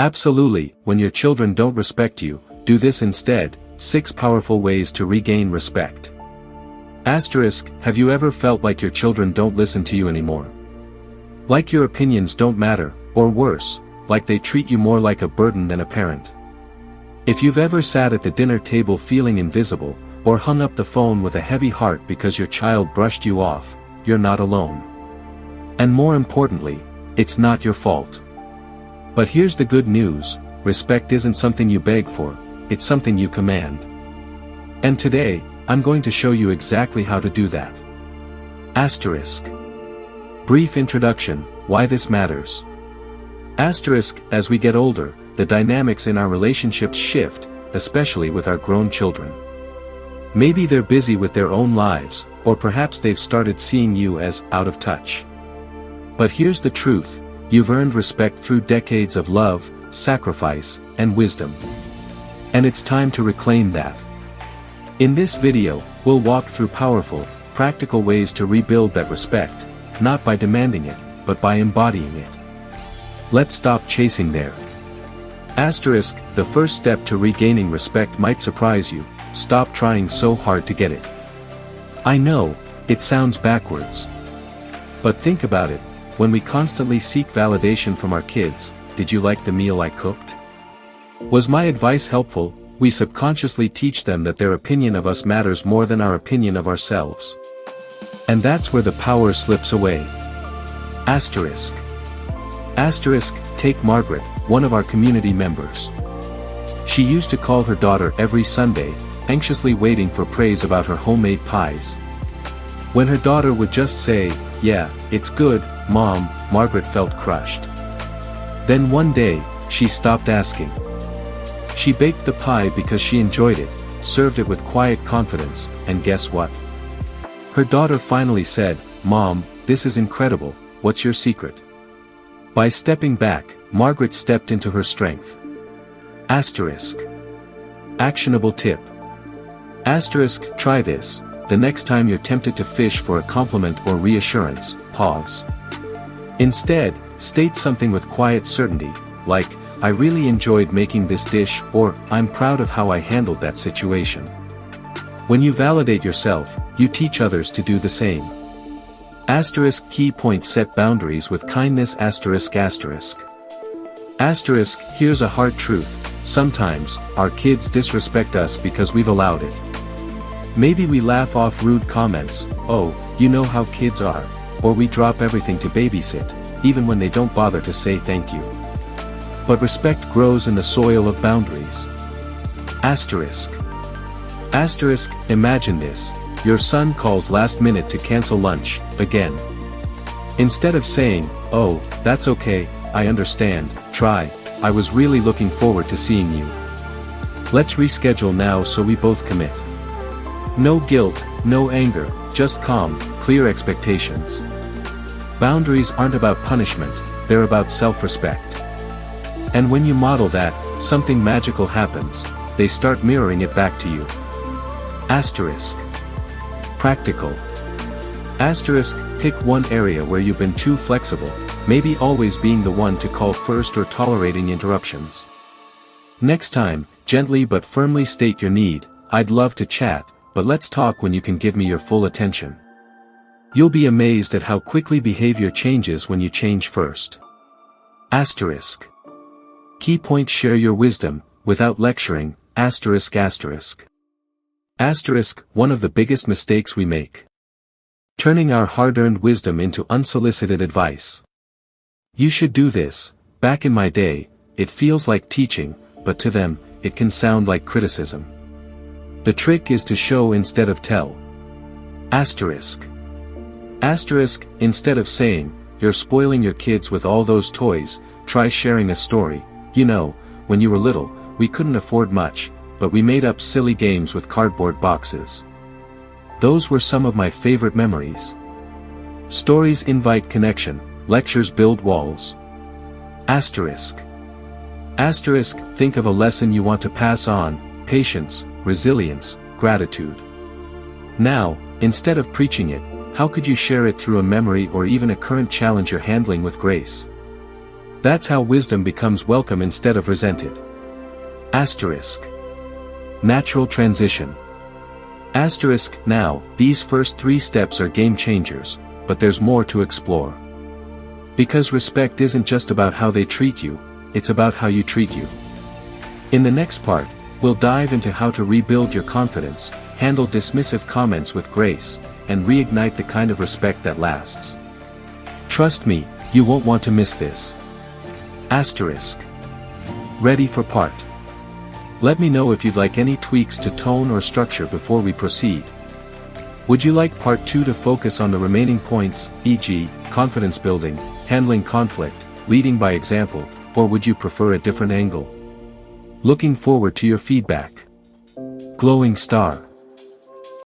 Absolutely, when your children don't respect you, do this instead: 6 powerful ways to regain respect. Asterisk, have you ever felt like your children don't listen to you anymore? Like your opinions don't matter, or worse, like they treat you more like a burden than a parent? If you've ever sat at the dinner table feeling invisible, or hung up the phone with a heavy heart because your child brushed you off, you're not alone. And more importantly, it's not your fault. But here's the good news: respect isn't something you beg for, it's something you command. And today, I'm going to show you exactly how to do that. Asterisk. Brief introduction: why this matters. Asterisk, as we get older, the dynamics in our relationships shift, especially with our grown children. Maybe they're busy with their own lives, or perhaps they've started seeing you as out of touch. But here's the truth: you've earned respect through decades of love, sacrifice, and wisdom. And it's time to reclaim that. In this video, we'll walk through powerful, practical ways to rebuild that respect, not by demanding it, but by embodying it. Let's stop chasing there. Asterisk, the first step to regaining respect might surprise you: stop trying so hard to get it. I know, it sounds backwards. But think about it: when we constantly seek validation from our kids, did you like the meal I cooked? Was my advice helpful? We subconsciously teach them that their opinion of us matters more than our opinion of ourselves. And that's where the power slips away. Asterisk. Asterisk, take Margaret, one of our community members. She used to call her daughter every Sunday, anxiously waiting for praise about her homemade pies. When her daughter would just say, "Yeah, it's good, Mom," Margaret felt crushed. Then one day, she stopped asking. She baked the pie because she enjoyed it, served it with quiet confidence, and guess what? Her daughter finally said, "Mom, this is incredible, what's your secret?" By stepping back, Margaret stepped into her strength. Asterisk. Actionable tip. Asterisk, try this: the next time you're tempted to fish for a compliment or reassurance, pause. Instead, state something with quiet certainty, like, "I really enjoyed making this dish," or "I'm proud of how I handled that situation." When you validate yourself, you teach others to do the same. Asterisk, key point: set boundaries with kindness. Asterisk. Asterisk, here's a hard truth: sometimes, our kids disrespect us because we've allowed it. Maybe we laugh off rude comments, "Oh, you know how kids are," or we drop everything to babysit, even when they don't bother to say thank you. But respect grows in the soil of boundaries. Asterisk. Asterisk, imagine this: your son calls last minute to cancel lunch, again. Instead of saying, "Oh, that's okay, I understand," try, "I was really looking forward to seeing you. Let's reschedule now so we both commit." No guilt, no anger, just calm, clear expectations. Boundaries aren't about punishment, they're about self-respect. And when you model that, something magical happens: they start mirroring it back to you. Asterisk. Practical. Asterisk, pick one area where you've been too flexible, maybe always being the one to call first or tolerating interruptions. Next time, gently but firmly state your need: "I'd love to chat, but let's talk when you can give me your full attention." You'll be amazed at how quickly behavior changes when you change first. Asterisk. Key point: share your wisdom, without lecturing. Asterisk. Asterisk, one of the biggest mistakes we make: turning our hard-earned wisdom into unsolicited advice. You should do this: "Back in my day, it feels like teaching, but to them, it can sound like criticism." The trick is to show instead of tell. Asterisk. Asterisk, instead of saying, "You're spoiling your kids with all those toys," try sharing a story: "You know, when you were little, we couldn't afford much, but we made up silly games with cardboard boxes. Those were some of my favorite memories." Stories invite connection, lectures build walls. Asterisk. Asterisk, think of a lesson you want to pass on: patience, resilience, gratitude. Now, instead of preaching it, how could you share it through a memory or even a current challenge you're handling with grace? That's how wisdom becomes welcome instead of resented. Asterisk. Natural transition. Asterisk. Now, these first 3 steps are game changers, but there's more to explore. Because respect isn't just about how they treat you, it's about how you treat you. In the next part, we'll dive into how to rebuild your confidence, handle dismissive comments with grace, and reignite the kind of respect that lasts. Trust me, you won't want to miss this. Asterisk. Ready for part. Let me know if you'd like any tweaks to tone or structure before we proceed. Would you like part 2 to focus on the remaining points, e.g., confidence building, handling conflict, leading by example, or would you prefer a different angle? Looking forward to your feedback. Glowing star.